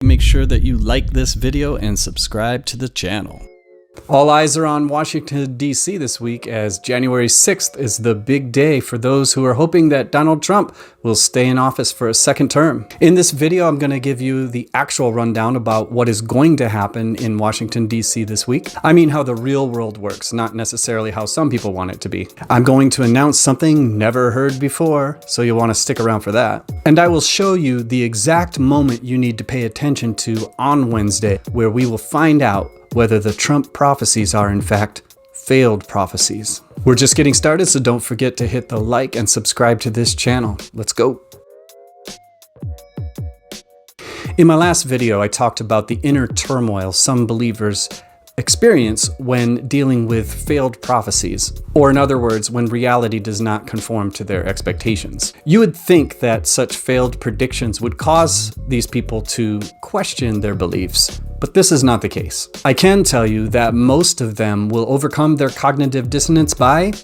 Make sure that you like this video and subscribe to the channel. All eyes are on Washington, D.C. this week, as January 6th is the big day for those who are hoping that Donald Trump will stay in office for a second term. In this video, I'm going to give you the actual rundown about what is going to happen in Washington, D.C. this week. I mean how the real world works, not necessarily how some people want it to be. I'm going to announce something never heard before, so you'll want to stick around for that. And I will show you the exact moment you need to pay attention to on Wednesday, where we will find out whether the Trump prophecies are in fact failed prophecies. We're just getting started, so don't forget to hit the like and subscribe to this channel. Let's go. In my last video, I talked about the inner turmoil some believers experience when dealing with failed prophecies, or in other words, when reality does not conform to their expectations. You would think that such failed predictions would cause these people to question their beliefs, but this is not the case. I can tell you that most of them will overcome their cognitive dissonance by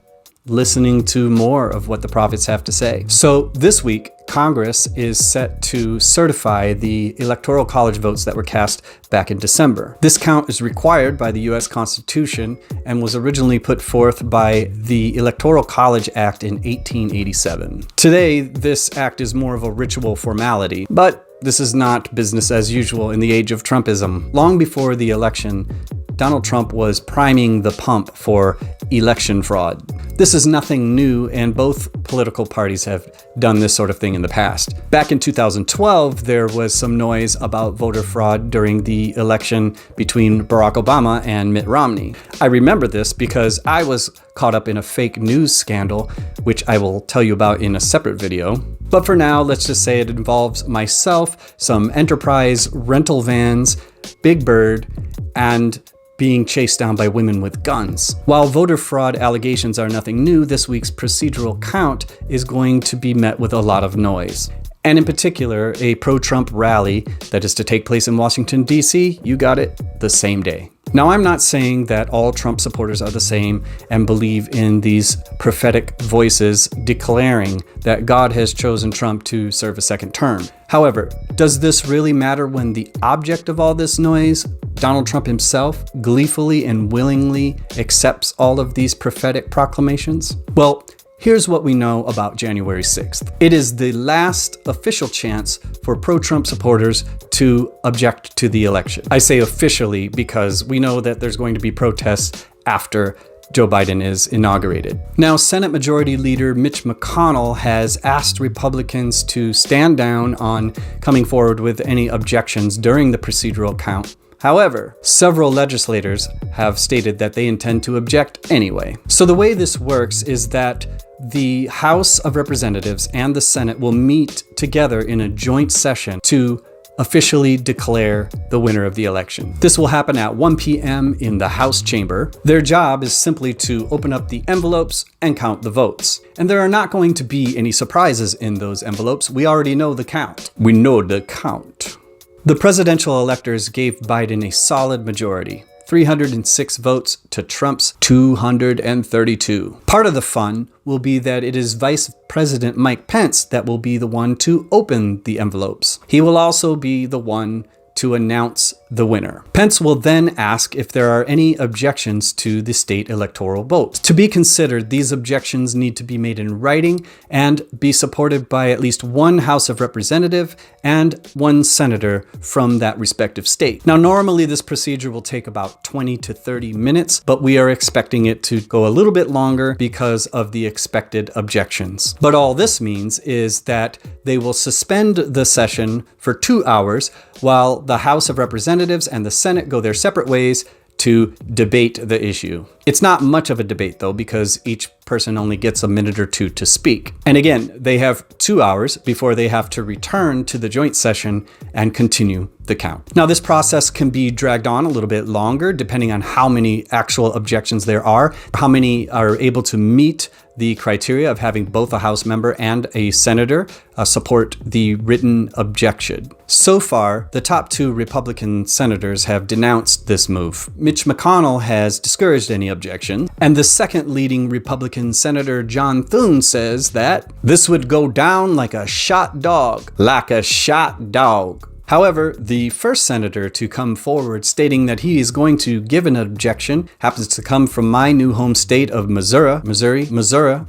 listening to more of what the prophets have to say. So this week, Congress is set to certify the electoral college votes that were cast back in December. This count is required by the US Constitution and was originally put forth by the Electoral College Act in 1887. Today, this act is more of a ritual formality, but this is not business as usual in the age of Trumpism. Long before the election, Donald Trump was priming the pump for election fraud. This is nothing new, and both political parties have done this sort of thing in the past. Back in 2012, there was some noise about voter fraud during the election between Barack Obama and Mitt Romney. I remember this because I was caught up in a fake news scandal, which I will tell you about in a separate video. But for now, let's just say it involves myself, some Enterprise rental vans, Big Bird, and being chased down by women with guns. While voter fraud allegations are nothing new, this week's procedural count is going to be met with a lot of noise. And in particular, a pro-Trump rally that is to take place in Washington, D.C., you got it, the same day. Now, I'm not saying that all Trump supporters are the same and believe in these prophetic voices declaring that God has chosen Trump to serve a second term. However, does this really matter when the object of all this noise, Donald Trump himself, gleefully and willingly accepts all of these prophetic proclamations? Well, here's what we know about January 6th. It is the last official chance for pro-Trump supporters to object to the election. I say officially because we know that there's going to be protests after Joe Biden is inaugurated. Now, Senate Majority Leader Mitch McConnell has asked Republicans to stand down on coming forward with any objections during the procedural count. However, several legislators have stated that they intend to object anyway. So the way this works is that the House of Representatives and the Senate will meet together in a joint session to officially declare the winner of the election. This will happen at 1 p.m. in the House chamber. Their job is simply to open up the envelopes and count the votes. And there are not going to be any surprises in those envelopes. We already know the count. We know the count. The presidential electors gave Biden a solid majority, 306 votes to Trump's 232. Part of the fun will be that it is Vice President Mike Pence that will be the one to open the envelopes. He will also be the one to announce the winner. Pence will then ask if there are any objections to the state electoral vote. To be considered, these objections need to be made in writing and be supported by at least one House of Representative and one senator from that respective state. Now, normally this procedure will take about 20 to 30 minutes, but we are expecting it to go a little bit longer because of the expected objections. But all this means is that they will suspend the session for 2 hours while the House of Representatives and the Senate go their separate ways to debate the issue. It's not much of a debate, though, because each person only gets a minute or two to speak. And again, they have 2 hours before they have to return to the joint session and continue the count. Now, this process can be dragged on a little bit longer, depending on how many actual objections there are, how many are able to meet the criteria of having both a House member and a senator support the written objection. So far, the top 2 Republican senators have denounced this move. Mitch McConnell has discouraged any objection, and the second leading Republican Senator John Thune says that this would go down like a shot dog. Like a shot dog. However, the first senator to come forward stating that he is going to give an objection happens to come from my new home state of Missouri,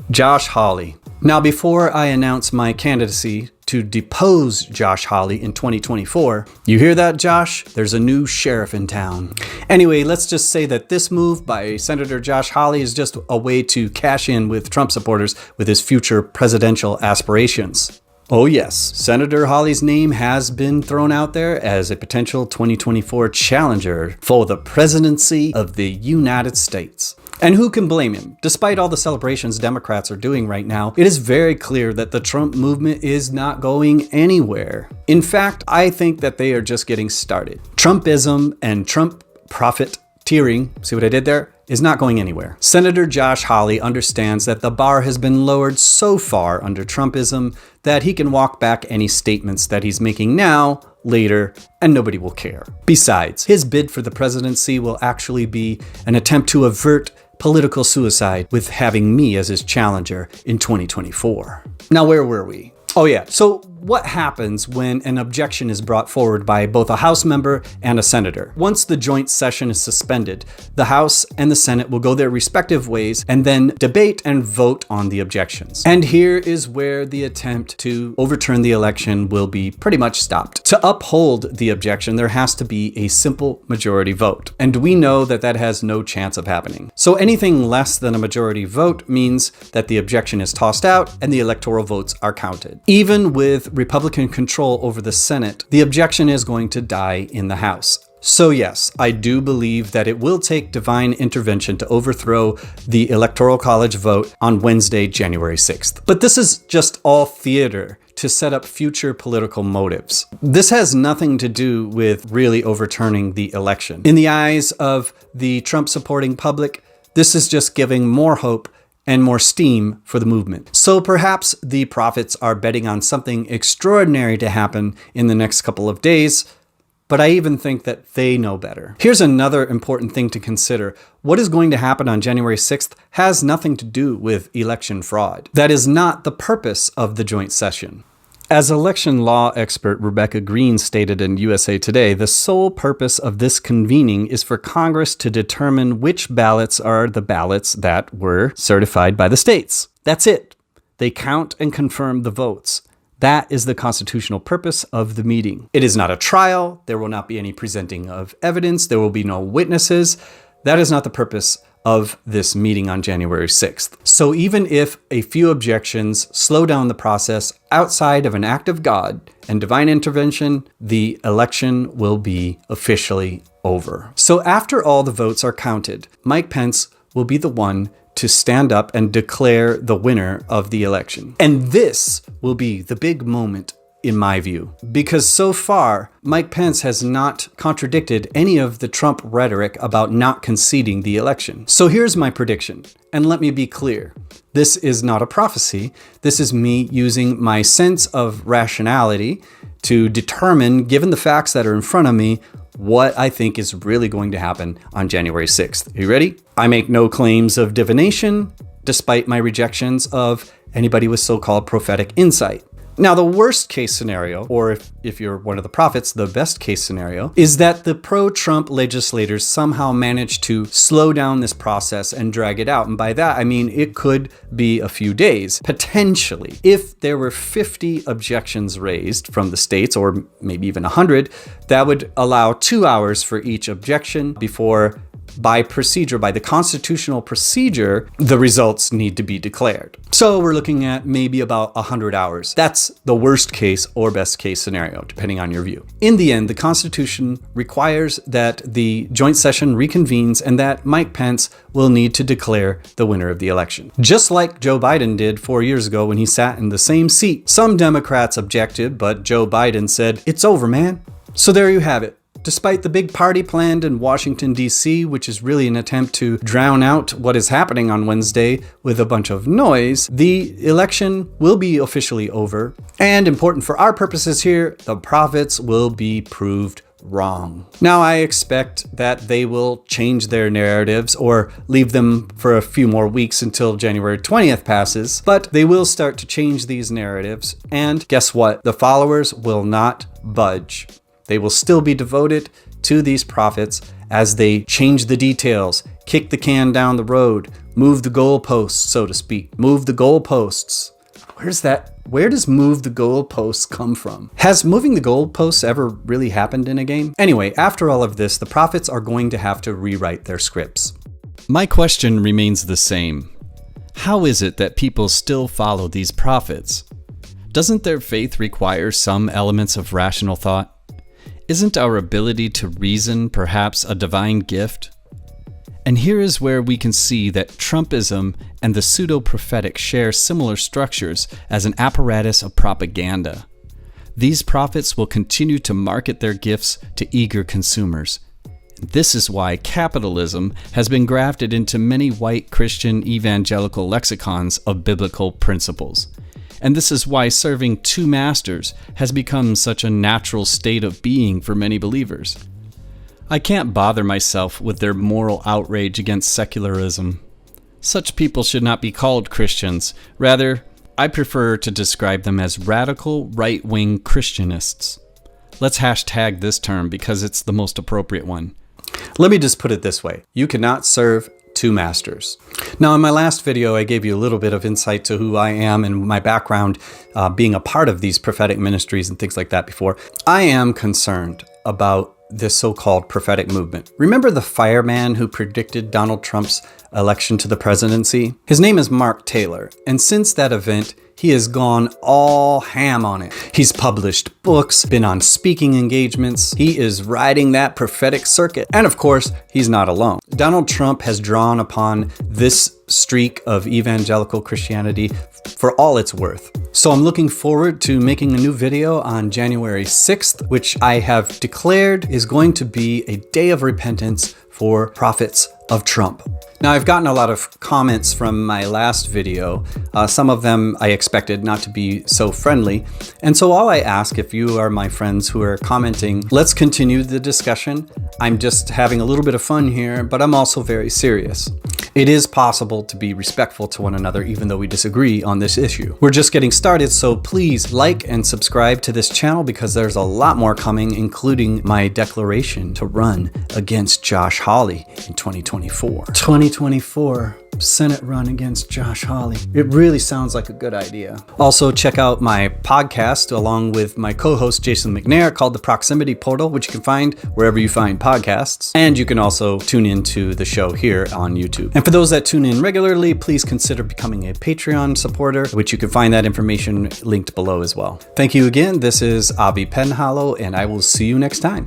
Josh Hawley. Now, before I announce my candidacy to depose Josh Hawley in 2024, you hear that, Josh? There's a new sheriff in town. Anyway, let's just say that this move by Senator Josh Hawley is just a way to cash in with Trump supporters with his future presidential aspirations. Oh yes, Senator Hawley's name has been thrown out there as a potential 2024 challenger for the presidency of the United States. And who can blame him? Despite all the celebrations Democrats are doing right now, it is very clear that the Trump movement is not going anywhere. In fact, I think that they are just getting started. Trumpism and Trump profiteering, see what I did there? Is not going anywhere. Senator Josh Hawley understands that the bar has been lowered so far under Trumpism that he can walk back any statements that he's making now, later, and nobody will care. Besides, his bid for the presidency will actually be an attempt to avert political suicide with having me as his challenger in 2024. Now, where were we? Oh yeah, so what happens when an objection is brought forward by both a House member and a senator? Once the joint session is suspended, the House and the Senate will go their respective ways and then debate and vote on the objections. And here is where the attempt to overturn the election will be pretty much stopped. To uphold the objection, there has to be a simple majority vote. And we know that that has no chance of happening. So anything less than a majority vote means that the objection is tossed out and the electoral votes are counted. Even with Republican control over the Senate, the objection is going to die in the House. So yes, I do believe that it will take divine intervention to overthrow the Electoral College vote on Wednesday, January 6th. But this is just all theater to set up future political motives. This has nothing to do with really overturning the election. In the eyes of the Trump-supporting public, this is just giving more hope and more steam for the movement. So perhaps the prophets are betting on something extraordinary to happen in the next couple of days, but I even think that they know better. Here's another important thing to consider. What is going to happen on January 6th has nothing to do with election fraud. That is not the purpose of the joint session. As election law expert Rebecca Green stated in USA Today, the sole purpose of this convening is for Congress to determine which ballots are the ballots that were certified by the states. That's it. They count and confirm the votes. That is the constitutional purpose of the meeting. It is not a trial. There will not be any presenting of evidence. There will be no witnesses. That is not the purpose of this meeting on January 6th. So even if a few objections slow down the process outside of an act of God and divine intervention, the election will be officially over. So after all the votes are counted, Mike Pence will be the one to stand up and declare the winner of the election. And this will be the big moment in my view, because so far, Mike Pence has not contradicted any of the Trump rhetoric about not conceding the election. So here's my prediction, and let me be clear. This is not a prophecy. This is me using my sense of rationality to determine, given the facts that are in front of me, what I think is really going to happen on January 6th. Are you ready? I make no claims of divination, despite my rejections of anybody with so-called prophetic insight. Now, the worst case scenario, or if you're one of the prophets, the best case scenario, is that the pro-Trump legislators somehow manage to slow down this process and drag it out. And by that, I mean it could be a few days, potentially. If there were 50 objections raised from the states, or maybe even 100, that would allow 2 hours for each objection before, by the constitutional procedure, the results need to be declared. So we're looking at maybe about 100 hours. That's the worst case or best case scenario, depending on your view. In the end, the Constitution requires that the joint session reconvenes and that Mike Pence will need to declare the winner of the election. Just like Joe Biden did 4 years ago when he sat in the same seat. Some Democrats objected, but Joe Biden said, "It's over, man." So there you have it. Despite the big party planned in Washington, D.C., which is really an attempt to drown out what is happening on Wednesday with a bunch of noise, the election will be officially over. And important for our purposes here, the prophets will be proved wrong. Now, I expect that they will change their narratives or leave them for a few more weeks until January 20th passes, but they will start to change these narratives. And guess what? The followers will not budge. They will still be devoted to these prophets as they change the details, kick the can down the road, move the goalposts, so to speak. Move the goalposts. Where does move the goalposts come from? Has moving the goalposts ever really happened in a game? Anyway, after all of this, the prophets are going to have to rewrite their scripts. My question remains the same. How is it that people still follow these prophets? Doesn't their faith require some elements of rational thought? Isn't our ability to reason perhaps a divine gift? And here is where we can see that Trumpism and the pseudo-prophetic share similar structures as an apparatus of propaganda. These prophets will continue to market their gifts to eager consumers. This is why capitalism has been grafted into many white Christian evangelical lexicons of biblical principles. And this is why serving two masters has become such a natural state of being for many believers. I can't bother myself with their moral outrage against secularism. Such people should not be called Christians. Rather, I prefer to describe them as radical right-wing Christianists. Let's hashtag this term because it's the most appropriate one. Let me just put it this way. You cannot serve two masters. Now, in my last video, I gave you a little bit of insight to who I am and my background being a part of these prophetic ministries and things like that before. I am concerned about this so-called prophetic movement. Remember the fireman who predicted Donald Trump's election to the presidency? His name is Mark Taylor, and since that event, he has gone all ham on it. He's published books, been on speaking engagements. He is riding that prophetic circuit. And of course, he's not alone. Donald Trump has drawn upon this streak of evangelical Christianity for all it's worth. So I'm looking forward to making a new video on January 6th, which I have declared is going to be a day of repentance for prophets of Trump. Now, I've gotten a lot of comments from my last video. Some of them I expected not to be so friendly. And so all I ask, if you are my friends who are commenting, let's continue the discussion. I'm just having a little bit of fun here, but I'm also very serious. It is possible to be respectful to one another even though we disagree on this issue. We're just getting started, so please like and subscribe to this channel because there's a lot more coming, including my declaration to run against Josh Hawley in 2024. 2024 Senate run against Josh Hawley. It really sounds like a good idea. Also, check out my podcast along with my co-host Jason McNair called The Proximity Portal, which you can find wherever you find podcasts. And you can also tune into the show here on YouTube. And for those that tune in regularly, please consider becoming a Patreon supporter, which you can find that information linked below as well. Thank you again. This is Avi Penhollow, and I will see you next time.